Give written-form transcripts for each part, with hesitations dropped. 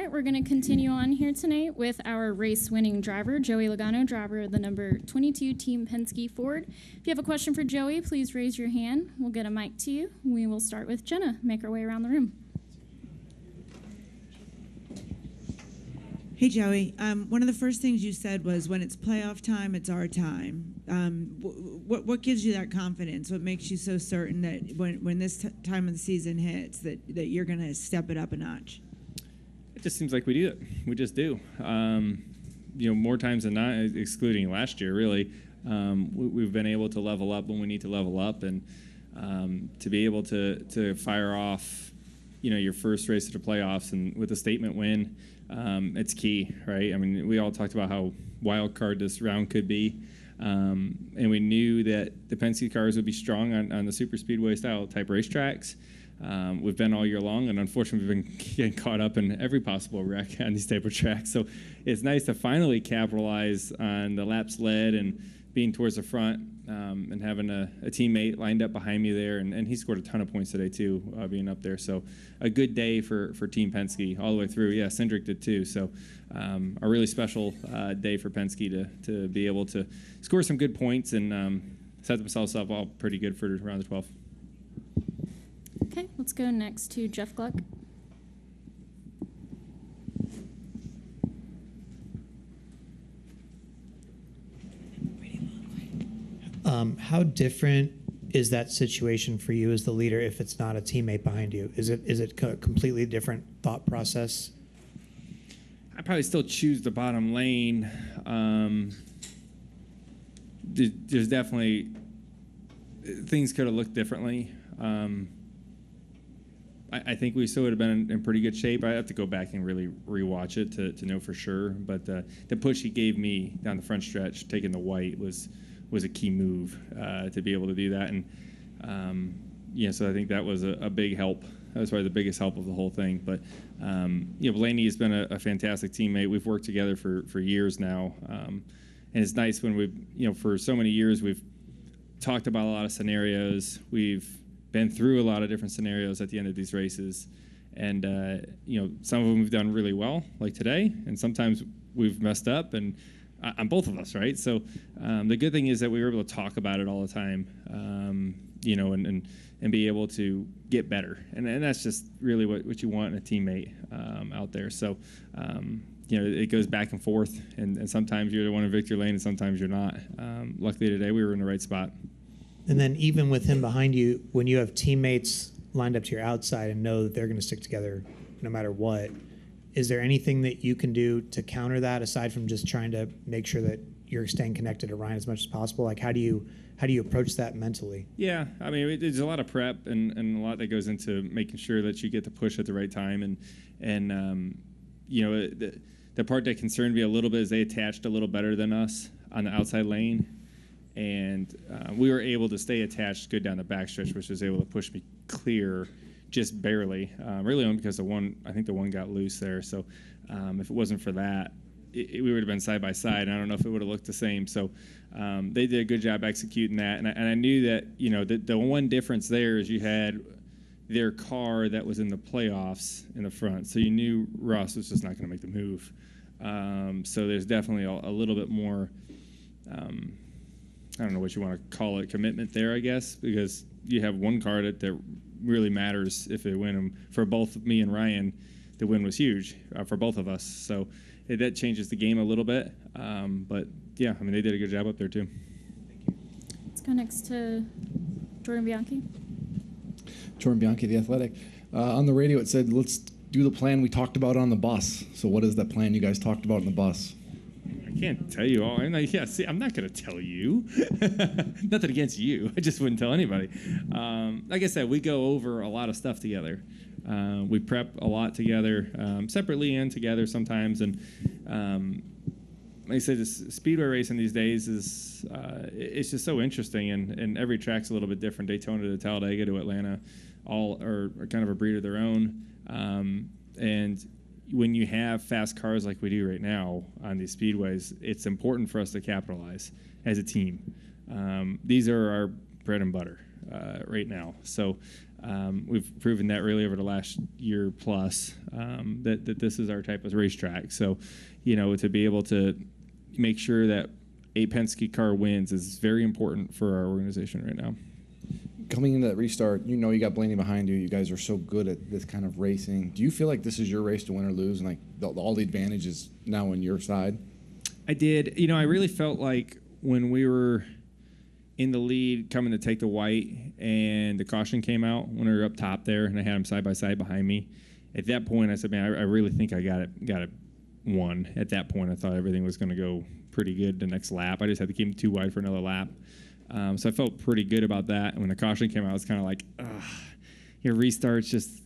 right, we're going to continue on here tonight with our race-winning driver, Joey Logano, driver of the number 22 Team Penske Ford. If you have a question for Joey, please raise your hand. We'll get a mic to you. We will start with Jenna, make our way around the room. Hey, Joey. One of the first things you said was, when it's playoff time, it's our time. What gives you that confidence? What makes you so certain that when this time of the season hits, that you're going to step it up a notch? It just seems like we do it. We just do. More times than not, excluding last year, really, we've been able to level up when we need to level up, and to be able to fire off, your first race of the playoffs and with a statement win. It's key, right? I mean, we all talked about how wild card this round could be, and we knew that the Penske cars would be strong on the super speedway style type racetracks. We've been all year long, and unfortunately, we've been getting caught up in every possible wreck on these type of tracks. So it's nice to finally capitalize on the laps led and being towards the front, and having a teammate lined up behind me there, and he scored a ton of points today too, being up there. So a good day for Team Penske all the way through. Yeah, Cindric did too. So a really special day for Penske to be able to score some good points and set themselves up all pretty good for round the 12. Okay, let's go next to Jeff Gluck. How different is that situation for you as the leader if it's not a teammate behind you? Is it a completely different thought process? I probably still choose the bottom lane. There's definitely things could have looked differently. I think we still would have been in pretty good shape. I have to go back and really rewatch it to know for sure. But the push he gave me down the front stretch, taking the white, was a key move to be able to do that. And so I think that was a big help. That was probably the biggest help of the whole thing. But Blaney has been a fantastic teammate. We've worked together for years now, and it's nice when for so many years we've talked about a lot of scenarios. We've been through a lot of different scenarios at the end of these races, and some of them we've done really well, like today, and sometimes we've messed up, and on both of us, right? So the good thing is that we were able to talk about it all the time, and be able to get better, and that's just really what you want in a teammate out there. So it goes back and forth, and sometimes you're the one in victory lane, and sometimes you're not. Luckily today we were in the right spot. And then even with him behind you, when you have teammates lined up to your outside and know that they're going to stick together no matter what, is there anything that you can do to counter that aside from just trying to make sure that you're staying connected to Ryan as much as possible? Like, how do you approach that mentally? Yeah, I mean, there's a lot of prep and a lot that goes into making sure that you get the push at the right time. And the part that concerned me a little bit is they attached a little better than us on the outside lane. And we were able to stay attached good down the backstretch, which was able to push me clear just barely, really only because I think the one got loose there. So if it wasn't for that, we would have been side by side. And I don't know if it would have looked the same. So they did a good job executing that. And I knew that the one difference there is you had their car that was in the playoffs in the front. So you knew Russ was just not going to make the move. So there's definitely a little bit more, I don't know what you want to call it, commitment there, I guess, because you have one car that really matters if they win. And for both me and Ryan, the win was huge for both of us. So that changes the game a little bit. But, yeah, I mean, they did a good job up there, too. Thank you. Let's go next to Jordan Bianchi. Jordan Bianchi, The Athletic. On the radio, it said, let's do the plan we talked about on the bus. So what is that plan you guys talked about on the bus? I can't tell you all. I'm not going to tell you. Nothing against you. I just wouldn't tell anybody. Like I said, we go over a lot of stuff together. We prep a lot together, separately and together sometimes. And like I said, this speedway racing these days is it's just so interesting. And every track's a little bit different. Daytona to Talladega to Atlanta, all are kind of a breed of their own. And when you have fast cars like we do right now on these speedways, it's important for us to capitalize as a team. These are our bread and butter. right now. So we've proven that really over the last year plus that this is our type of racetrack. So, to be able to make sure that a Penske car wins is very important for our organization right now. Coming into that restart, you got Blaney behind you. You guys are so good at this kind of racing. Do you feel like this is your race to win or lose, and like all the advantage is now on your side? I did. I really felt like when we were in the lead coming to take the white and the caution came out when we were up top there and I had them side by side behind me, at that point I said, man, I really think I got it won. At that point I thought everything was going to go pretty good the next lap. I just had to keep them too wide for another lap. So I felt pretty good about that. And when the caution came out, I was kind of like, restarts, just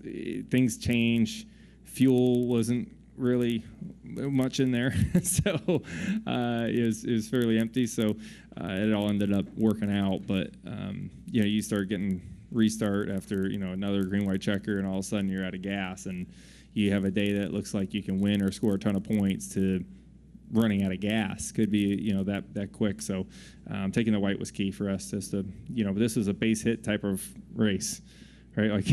things change. Fuel wasn't really much in there, so it was fairly empty. So it all ended up working out. But you start getting restart after another green white checker, and all of a sudden you're out of gas, and you have a day that looks like you can win or score a ton of points to running out of gas could be that quick. So taking the white was key for us, just to this is a base hit type of race, right? Like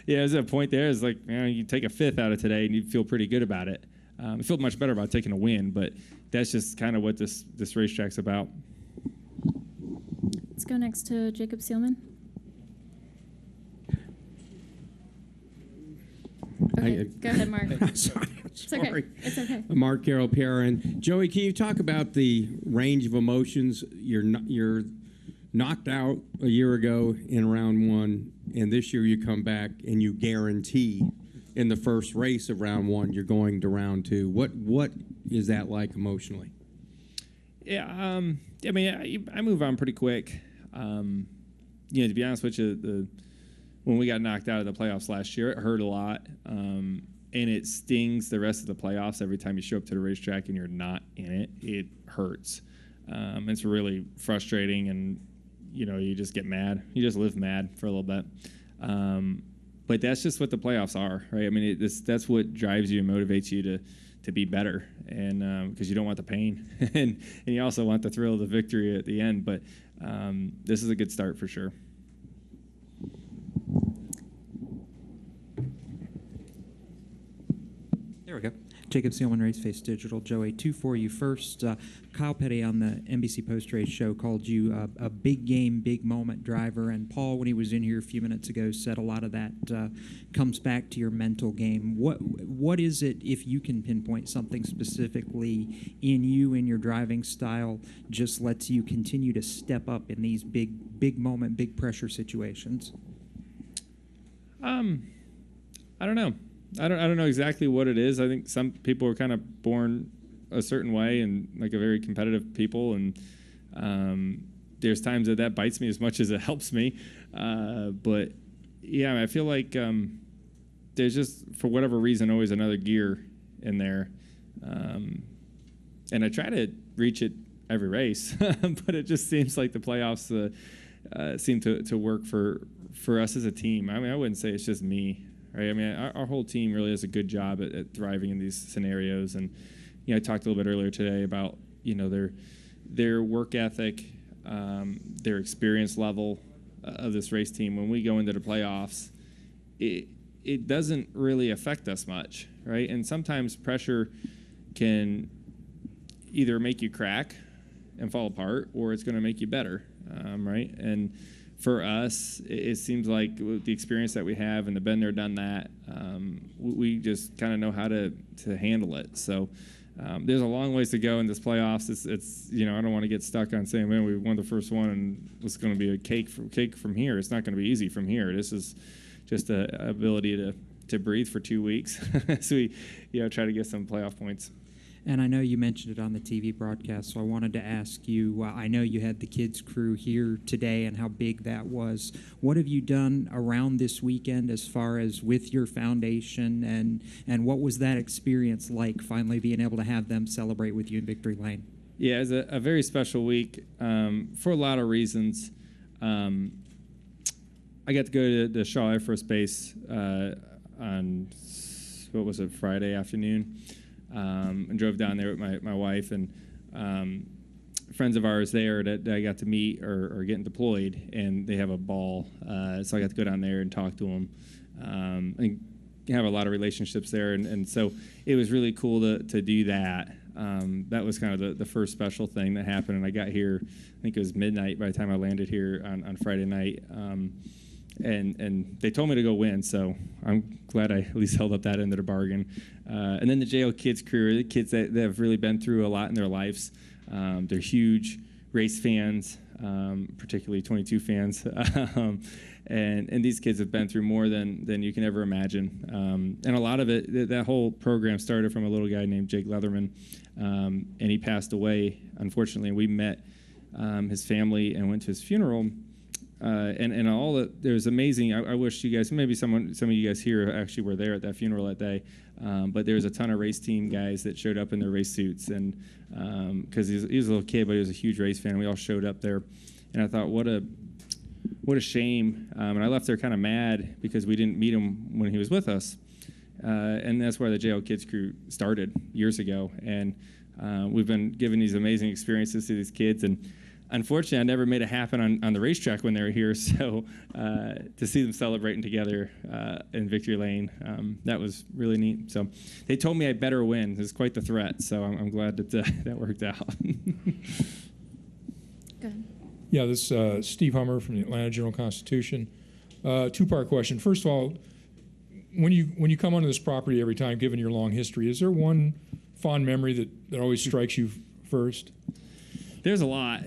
there's a point there. It's like you take a fifth out of today and you feel pretty good about it. I feel much better about taking a win, but that's just kind of what this racetrack's about. Let's go next to Jacob Seelman. Okay, go ahead, Mark. Sorry. It's okay. It's okay. Mark Carroll, Perrin. Joey, can you talk about the range of emotions? You're knocked out a year ago in round one, and this year you come back and you guarantee in the first race of round one you're going to round two. What is that like emotionally? Yeah, I mean, I move on pretty quick. To be honest with you, when we got knocked out of the playoffs last year, it hurt a lot, and it stings the rest of the playoffs every time you show up to the racetrack and you're not in it. It hurts. It's really frustrating, and you just get mad. You just live mad for a little bit. But that's just what the playoffs are, right? I mean, that's what drives you and motivates you to be better, and because you don't want the pain, and you also want the thrill of the victory at the end. But this is a good start for sure. There we go. Jacob Seelman, Race Face Digital. Joey, two for you. First, Kyle Petty on the NBC post-race show called you a big game, big moment driver. And Paul, when he was in here a few minutes ago, said a lot of that comes back to your mental game. What is it, if you can pinpoint something specifically in you and your driving style, just lets you continue to step up in these big moment, big pressure situations? I don't know. I don't know exactly what it is. I think some people are kind of born a certain way and like a very competitive people, and there's times that bites me as much as it helps me. But yeah, I feel like there's just, for whatever reason, always another gear in there, and I try to reach it every race, but it just seems like the playoffs seem to work for us as a team. I mean, I wouldn't say it's just me. Right. I mean, our whole team really does a good job at thriving in these scenarios. And, I talked a little bit earlier today about, their work ethic, their experience level of this race team. When we go into the playoffs, it doesn't really affect us much. Right. And sometimes pressure can either make you crack and fall apart, or it's going to make you better. Right. And for us, it seems like with the experience that we have and the been there, done that, we just kind of know how to handle it. So there's a long ways to go in this playoffs. It's I don't want to get stuck on saying, man, we won the first one and it's going to be a cake from here. It's not going to be easy from here. This is just an ability to breathe for 2 weeks as we try to get some playoff points. And I know you mentioned it on the TV broadcast, so I wanted to ask you, I know you had the kids' crew here today and how big that was. What have you done around this weekend as far as with your foundation, and what was that experience like, finally being able to have them celebrate with you in Victory Lane? Yeah, it was a very special week for a lot of reasons. I got to go to the Shaw Air Force Base on, Friday afternoon. And drove down there with my wife, and friends of ours there that I got to meet or getting deployed, and they have a ball. So I got to go down there and talk to them, and have a lot of relationships there. And so it was really cool to do that. That was kind of the first special thing that happened. And I got here, I think it was midnight by the time I landed here on Friday night. And they told me to go win, so I'm glad I at least held up that end of the bargain. And then the JO Kids crew, the kids that have really been through a lot in their lives. They're huge race fans, particularly 22 fans. And these kids have been through more than you can ever imagine. And a lot of it, that whole program started from a little guy named Jake Leatherman, and he passed away, unfortunately. We met his family and went to his funeral. And all that, it was amazing. I wish you guys, maybe some of you guys here actually were there at that funeral that day. But there was a ton of race team guys that showed up in their race suits, and because he was a little kid, but he was a huge race fan. We all showed up there, and I thought, what a shame. And I left there kind of mad because we didn't meet him when he was with us. And that's where the JO Kids crew started years ago. And we've been giving these amazing experiences to these kids. And unfortunately, I never made it happen on the racetrack when they were here. So to see them celebrating together in Victory Lane, that was really neat. So they told me I better win. It was quite the threat. So I'm glad that that worked out. Good. Yeah, this is Steve Hummer from the Atlanta Journal-Constitution. Two-part question. First of all, when you come onto this property every time, given your long history, is there one fond memory that always strikes you first? There's a lot.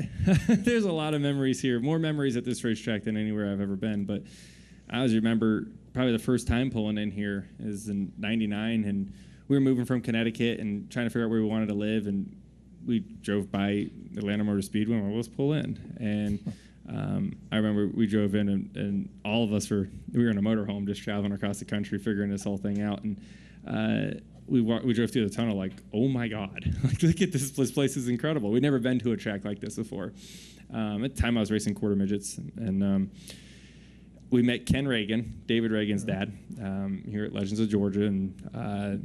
There's a lot of memories here. More memories at this racetrack than anywhere I've ever been. But I always remember probably the first time pulling in here is in '99, and we were moving from Connecticut and trying to figure out where we wanted to live, and we drove by Atlanta Motor Speedway and let's pull in. And I remember we drove in, and all of us we were in a motorhome just traveling across the country figuring this whole thing out. And we drove through the tunnel like, oh my God, like look at this place is incredible. We'd never been to a track like this before. At the time I was racing quarter midgets, and we met Ken Reagan, David Reagan's dad, here at Legends of Georgia, and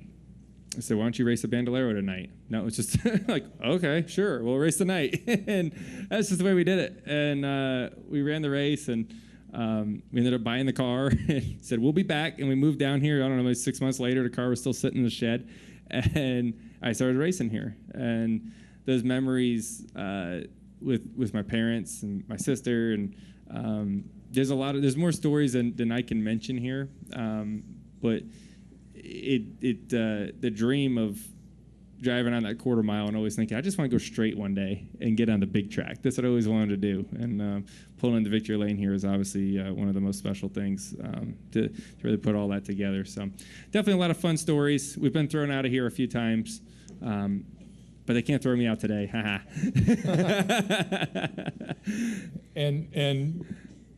I said, why don't you race a Bandolero tonight? No, it was just like, okay, sure, we'll race tonight. And that's just the way we did it. And we ran the race, and we ended up buying the car and said, we'll be back. And we moved down here, I don't know, maybe 6 months later, the car was still sitting in the shed. And I started racing here. And those memories with my parents and my sister, and there's more stories than I can mention here. But the dream of driving on that quarter mile and always thinking, I just want to go straight one day and get on the big track. That's what I always wanted to do. And pulling into Victory Lane here is obviously one of the most special things to really put all that together. So definitely a lot of fun stories. We've been thrown out of here a few times, but they can't throw me out today. And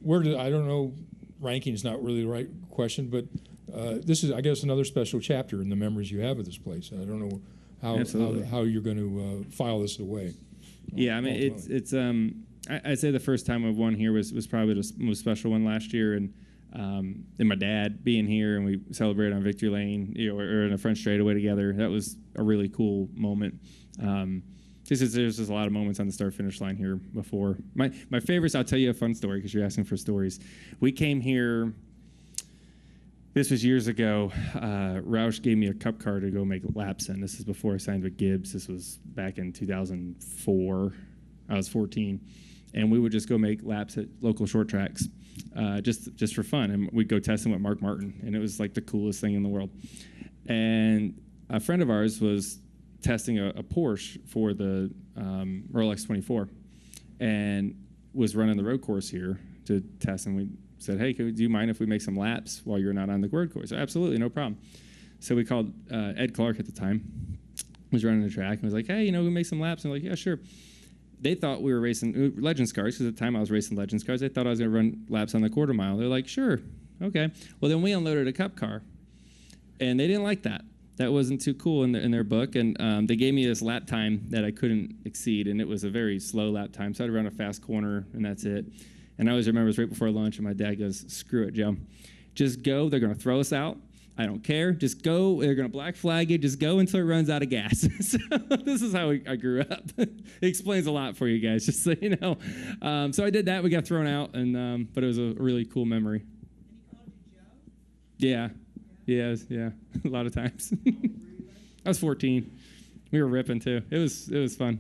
where did, I don't know, ranking is not really the right question, but this is, I guess, another special chapter in the memories you have of this place. I don't know how you're going to file this away. Yeah, I mean, it's I'd say the first time I've won here was probably the most special one last year, and my dad being here, and we celebrated on Victory Lane, or in a French straightaway together. That was a really cool moment. There's just a lot of moments on the start-finish line here before. My favorites, I'll tell you a fun story because you're asking for stories. We came here, this was years ago. Roush gave me a cup car to go make laps in. This is before I signed with Gibbs. This was back in 2004. I was 14. And we would just go make laps at local short tracks just for fun. And we'd go testing with Mark Martin. And it was like the coolest thing in the world. And a friend of ours was testing a Porsche for the Rolex 24 and was running the road course here to test. And we said, hey, do you mind if we make some laps while you're not on the road course? Absolutely, no problem. So we called Ed Clark at the time, was running the track, and was like, hey, we make some laps. And we're like, yeah, sure. They thought we were racing Legends cars, because at the time I was racing Legends cars. They thought I was going to run laps on the quarter mile. They're like, sure, okay. Well, then we unloaded a cup car, and they didn't like that. That wasn't too cool in their book, and they gave me this lap time that I couldn't exceed, and it was a very slow lap time, so I'd run a fast corner, and that's it. And I always remember it was right before lunch, and my dad goes, screw it, Joe. Just go. They're going to throw us out, I don't care. Just go. They're going to black flag you. Just go until it runs out of gas. So this is how I grew up. It explains a lot for you guys, just so you know. So I did that. We got thrown out, and but it was a really cool memory. Yeah. Yeah. A lot of times. I was 14. We were ripping, too. It was fun.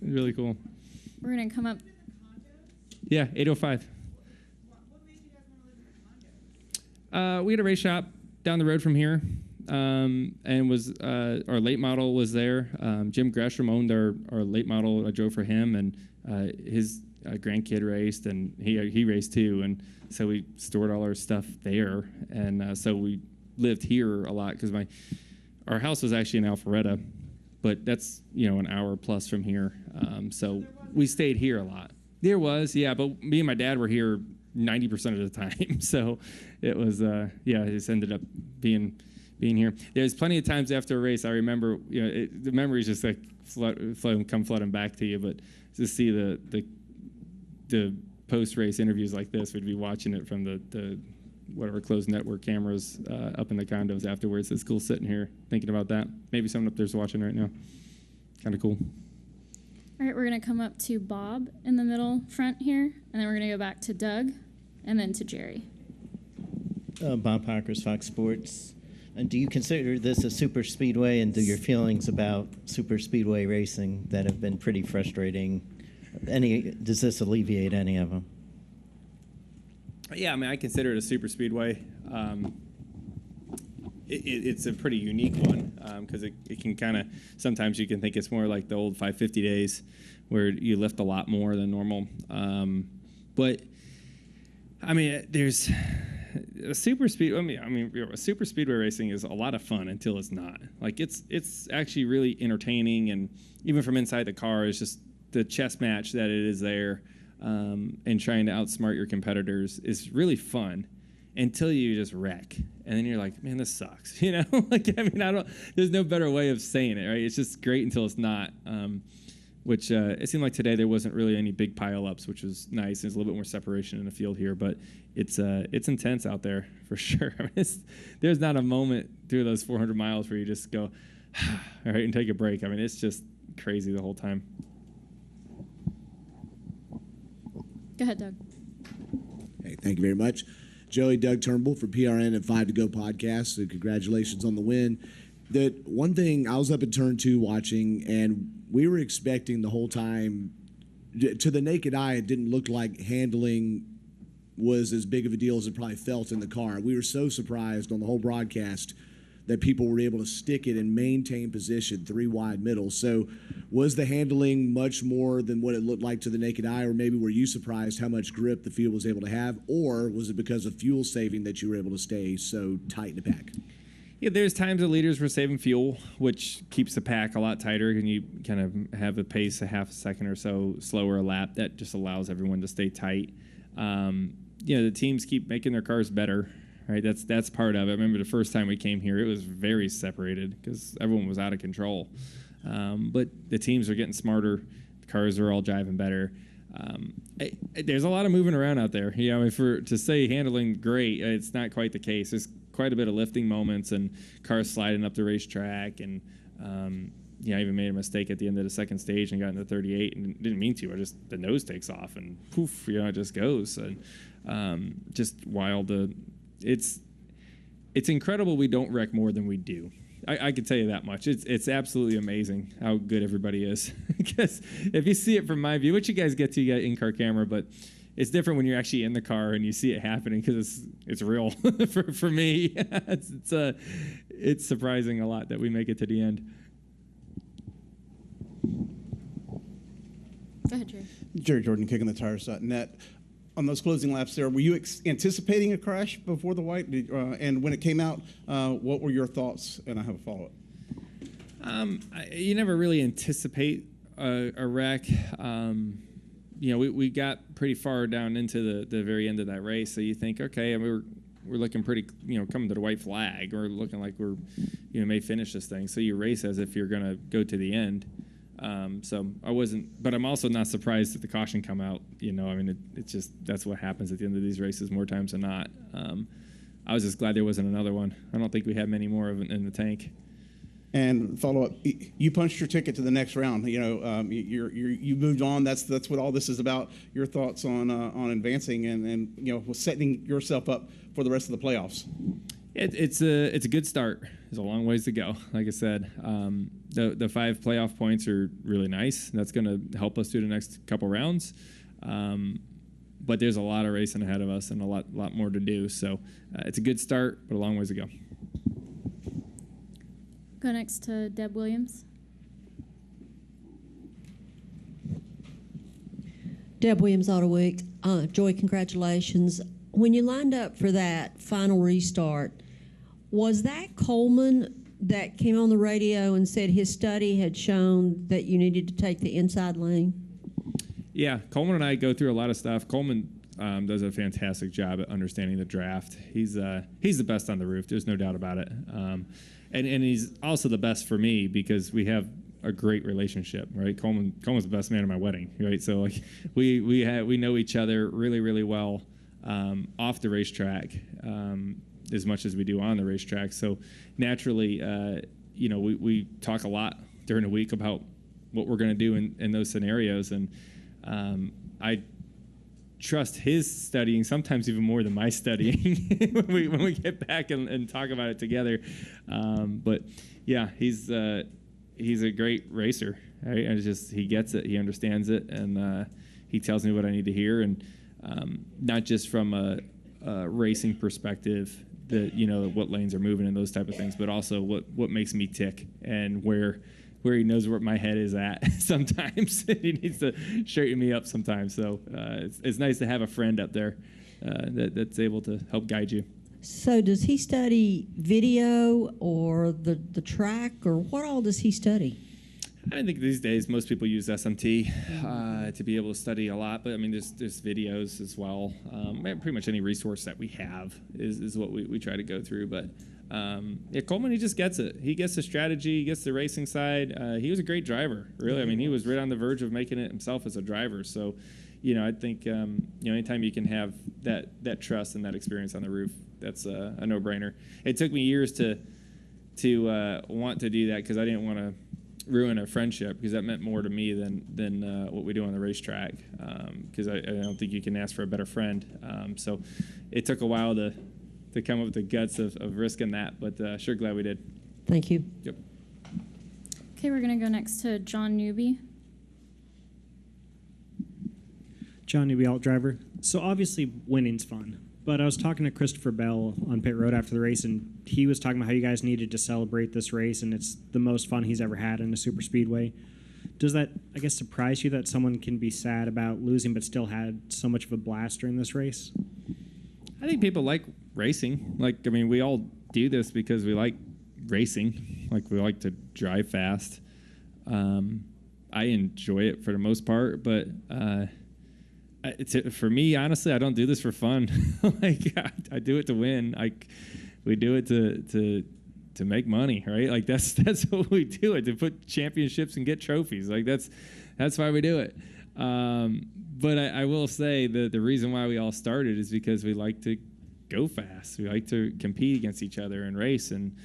Really cool. We're going to come up. Yeah, 805. We had a race shop down the road from here, and was our late model was there. Jim Gresham owned our late model. I drove for him, and his grandkid raced, and he raced too. And so we stored all our stuff there, and so we lived here a lot because our house was actually in Alpharetta, but that's an hour plus from here. So we stayed here a lot. There was, yeah, but me and my dad were here 90% of the time. So it was, it just ended up being here. There's plenty of times after a race, I remember, the memories just like come flooding back to you. But to see the post-race interviews like this, we'd be watching it from the whatever closed network cameras up in the condos afterwards. It's cool sitting here thinking about that. Maybe someone up there's watching right now. Kind of cool. All right, we're going to come up to Bob in the middle front here, and then we're going to go back to Doug, and then to Jerry. Bob Parker's Fox Sports. Do you consider this a super speedway, and do your feelings about super speedway racing that have been pretty frustrating, does this alleviate any of them? Yeah, I mean, I consider it a super speedway. It's a pretty unique one because it can kind of, sometimes you can think it's more like the old 550 days where you lift a lot more than normal. But I mean, there's a super speed. Super speedway racing is a lot of fun until it's not. Like it's actually really entertaining, and even from inside the car, it's just the chess match that it is there, and trying to outsmart your competitors is really fun. Until you just wreck, and then you're like, man, this sucks, there's no better way of saying it, right? It's just great until it's not, which it seemed like today there wasn't really any big pile-ups, which was nice. There's a little bit more separation in the field here, but it's intense out there for sure. There's not a moment through those 400 miles where you just go, all right, and take a break. I mean, it's just crazy the whole time. Go ahead, Doug. Hey, thank you very much. Joey, Doug Turnbull for PRN and 5 to Go podcast. So congratulations on the win. That one thing, I was up in turn 2 watching, and we were expecting the whole time, to the naked eye, it didn't look like handling was as big of a deal as it probably felt in the car. We were so surprised on the whole broadcast that people were able to stick it and maintain position 3 wide middle. So was the handling much more than what it looked like to the naked eye, or maybe were you surprised how much grip the field was able to have, or was it because of fuel saving that you were able to stay so tight in the pack? Yeah, there's times the leaders were saving fuel, which keeps the pack a lot tighter, and you kind of have a pace a half a second or so slower a lap. That just allows everyone to stay tight. The teams keep making their cars better. Right, that's part of it. I remember the first time we came here, it was very separated because everyone was out of control. But the teams are getting smarter. The cars are all driving better. There's a lot of moving around out there. To say handling great, it's not quite the case. There's quite a bit of lifting moments and cars sliding up the racetrack. And I even made a mistake at the end of the second stage and got into 38 and didn't mean to. The nose takes off and poof, it just goes. And just wild. It's incredible we don't wreck more than we do. I can tell you that much. It's absolutely amazing how good everybody is. Because if you see it from my view, which you guys get in-car camera, but it's different when you're actually in the car and you see it happening because it's real. for me, it's surprising a lot that we make it to the end. Go ahead, Jerry. Jerry Jordan, kickingthetires.net. On those closing laps there, were you anticipating a crash before the white? And when it came out, what were your thoughts? And I have a follow-up. You never really anticipate a wreck. We got pretty far down into the very end of that race, so you think, okay, I mean, we're looking pretty, coming to the white flag. We're looking like we're, may finish this thing. So you race as if you're going to go to the end. So I wasn't, but I'm also not surprised that the caution come out. It's just, that's what happens at the end of these races more times than not. I was just glad there wasn't another one. I don't think we had many more of it in the tank. And follow up, you punched your ticket to the next round. You know, you moved on. That's what all this is about. Your thoughts on advancing and you know, setting yourself up for the rest of the playoffs. It's a good start. There's a long ways to go. Like I said, the 5 playoff points are really nice. That's going to help us through the next couple rounds. But there's a lot of racing ahead of us and a lot more to do. So it's a good start, but a long ways to go. Go next to Deb Williams. Deb Williams, Auto Week. Joy, congratulations. When you lined up for that final restart, was that Coleman that came on the radio and said his study had shown that you needed to take the inside lane? Yeah, Coleman and I go through a lot of stuff. Coleman does a fantastic job at understanding the draft. He's the best on the roof. There's no doubt about it. And he's also the best for me because we have a great relationship, right? Coleman's the best man at my wedding, right? So like we know each other really, really well off the racetrack as much as we do on the racetrack. So naturally, you know, we talk a lot during the week about what we're going to do in those scenarios, and I trust his studying sometimes even more than my studying when we get back and talk about it together. But yeah, he's a great racer, right? And it's just he gets it, he understands it, and he tells me what I need to hear, and not just from a racing perspective, that you know what lanes are moving and those type of things, but also what makes me tick and where he knows where my head is at sometimes. He needs to straighten me up sometimes. So it's nice to have a friend up there that's able to help guide you. So does he study video or the track, or what all does he study? I think these days most people use SMT to be able to study a lot, but I mean there's videos as well. Pretty much any resource that we have is what we try to go through. But yeah, Coleman, he just gets it. He gets the strategy, he gets the racing side. He was a great driver, really. I mean, he was right on the verge of making it himself as a driver. So, you know, I think you know, anytime you can have that trust and that experience on the roof, that's a no-brainer. It took me years to want to do that because I didn't want to ruin a friendship, because that meant more to me than what we do on the racetrack, because I don't think you can ask for a better friend. So it took a while to come up with the guts of risking that, but sure glad we did. Thank you. Yep. Okay, we're going to go next to John Newby. John Newby, alt driver. So obviously winning's fun, but I was talking to Christopher Bell on pit road after the race, and he was talking about how you guys needed to celebrate this race, and it's the most fun he's ever had in a super speedway. Does that, I guess, surprise you that someone can be sad about losing but still had so much of a blast during this race? I think people like racing. Like, I mean, we all do this because we like racing. Like, we like to drive fast. I enjoy it for the most part, but for me, honestly, I don't do this for fun. Like, I do it to win. We do it to make money, right? Like, that's what we do it, to put championships and get trophies. Like, that's why we do it. But I will say that the reason why we all started is because we like to go fast. We like to compete against each other and race, and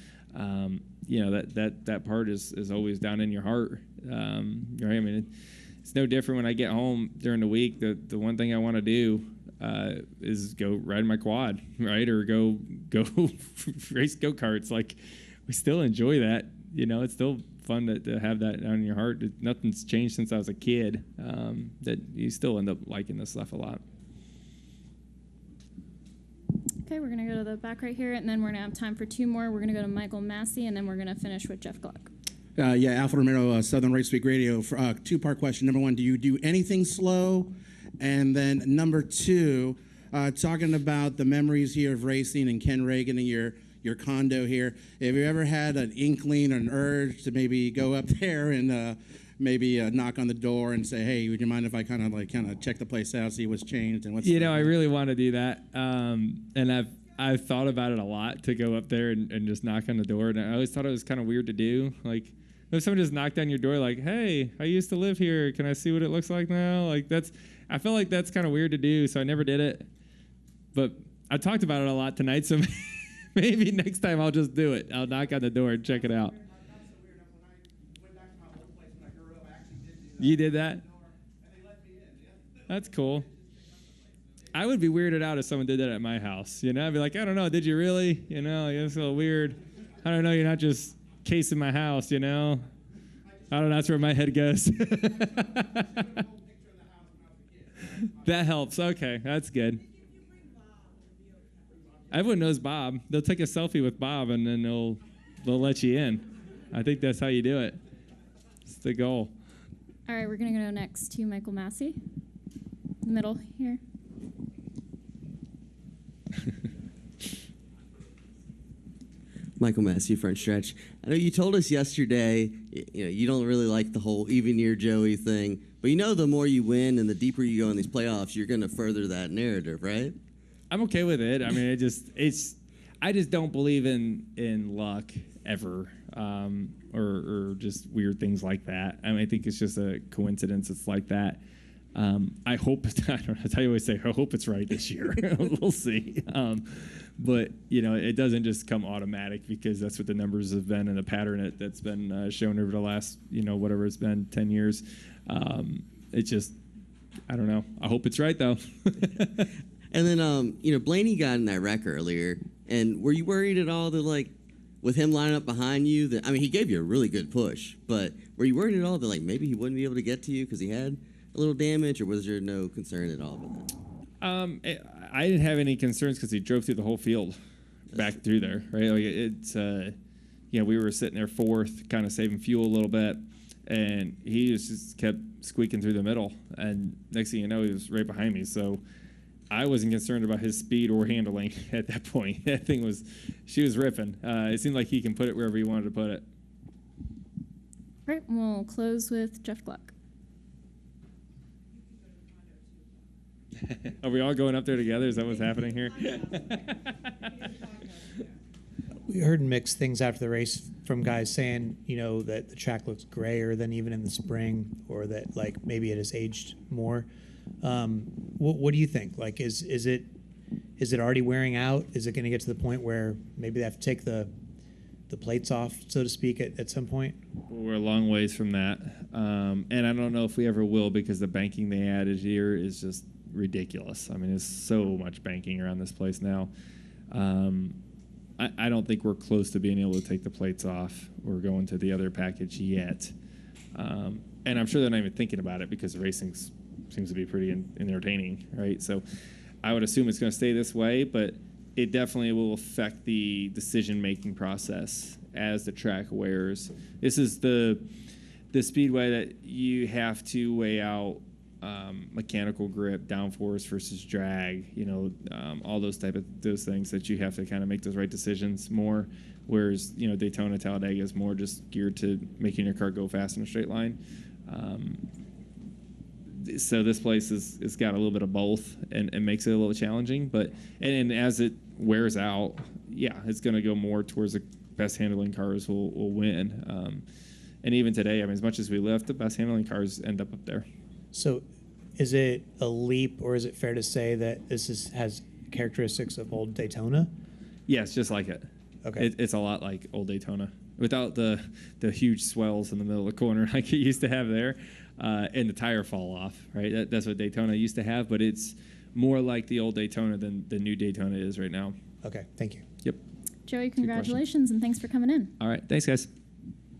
you know, that part is always down in your heart, right? I mean, it's no different when I get home during the week. The one thing I want to do is go ride my quad, right, or go race go-karts. Like, we still enjoy that. You know, it's still fun to have that down in your heart. Nothing's changed since I was a kid. That you still end up liking this stuff a lot. Okay, we're going to go to the back right here, and then we're going to have time for 2 more. We're going to go to Michael Massey, and then we're going to finish with Jeff Gluck. Yeah, Alpha Romero, Southern Race Week Radio. Two-part question. Number 1, do you do anything slow? And then number 2, talking about the memories here of racing and Ken Reagan and your condo here. Have you ever had an inkling or an urge to maybe go up there and maybe knock on the door and say, "Hey, would you mind if I kind of check the place out, see what's changed and what's?" You know, I really want to do that, and I've thought about it a lot, to go up there and just knock on the door. And I always thought it was kind of weird to do. Like, if someone just knocked on your door, like, "Hey, I used to live here. Can I see what it looks like now?" Like, I feel like that's kind of weird to do, so I never did it. But I talked about it a lot tonight, so Maybe next time I'll just do it. I'll knock on the door and check it out. You did that? That's cool. I would be weirded out if someone did that at my house. You know, I'd be like, I don't know, did you really? You know, it's a little weird. I don't know, you're not just casing my house, you know? I don't know, that's where my head goes. That helps. Okay, that's good. Everyone knows Bob. They'll take a selfie with Bob, and then they'll let you in. I think that's how you do it. It's the goal. All right, we're going to go next to Michael Massey. Middle here. Michael Massey, front stretch. I know you told us yesterday, you don't really like the whole even year Joey thing, but the more you win and the deeper you go in these playoffs, you're going to further that narrative, right? I'm okay with it. I mean, I just don't believe in luck ever, or just weird things like that. I mean, I think it's just a coincidence. It's like that. I hope. I don't know. That's how you always say. I hope it's right this year. We'll see. But it doesn't just come automatic because that's what the numbers have been and the pattern that's been shown over the last whatever it's been 10 years. It's just I don't know. I hope it's right though. And then Blaney got in that wreck earlier, and were you worried at all that with him lining up behind you he gave you a really good push, but were you worried at all that maybe he wouldn't be able to get to you because he had a little damage, or was there no concern at all about that? I didn't have any concerns because he drove through the whole field back through there, right? It's we were sitting there fourth, kind of saving fuel a little bit, and he just kept squeaking through the middle, and next thing you know, he was right behind me. So I wasn't concerned about his speed or handling at that point. That thing she was ripping. It seemed like he can put it wherever he wanted to put it. All right, we'll close with Jeff Gluck. Are we all going up there together? Is that what's happening here? We heard mixed things after the race from guys saying, that the track looks grayer than even in the spring, or that maybe it has aged more. What do you think? Is it already wearing out? Is it going to get to the point where maybe they have to take the plates off, so to speak, at some point? We're a long ways from that, and I don't know if we ever will because the banking they added here is just ridiculous. I mean, there's so much banking around this place now. I don't think we're close to being able to take the plates off or go into the other package yet. And I'm sure they're not even thinking about it because the racing seems to be pretty entertaining, right? So I would assume it's going to stay this way, but it definitely will affect the decision-making process as the track wears. This is the speedway that you have to weigh out mechanical grip, downforce versus drag, all those things that you have to kind of make those right decisions more. Whereas, Daytona, Talladega is more just geared to making your car go fast in a straight line. So this place has got a little bit of both and makes it a little challenging. But and as it wears out, it's going to go more towards the best handling cars will win. And even today, I mean, as much as we lift, the best handling cars end up there. So is it a leap, or is it fair to say that this has characteristics of old Daytona? Yeah, it's just like it. Okay. It's a lot like old Daytona without the huge swells in the middle of the corner like it used to have there, and the tire fall off, right? That's what Daytona used to have, but it's more like the old Daytona than the new Daytona is right now. Okay, thank you. Yep. Joey, congratulations, and thanks for coming in. All right, thanks, guys.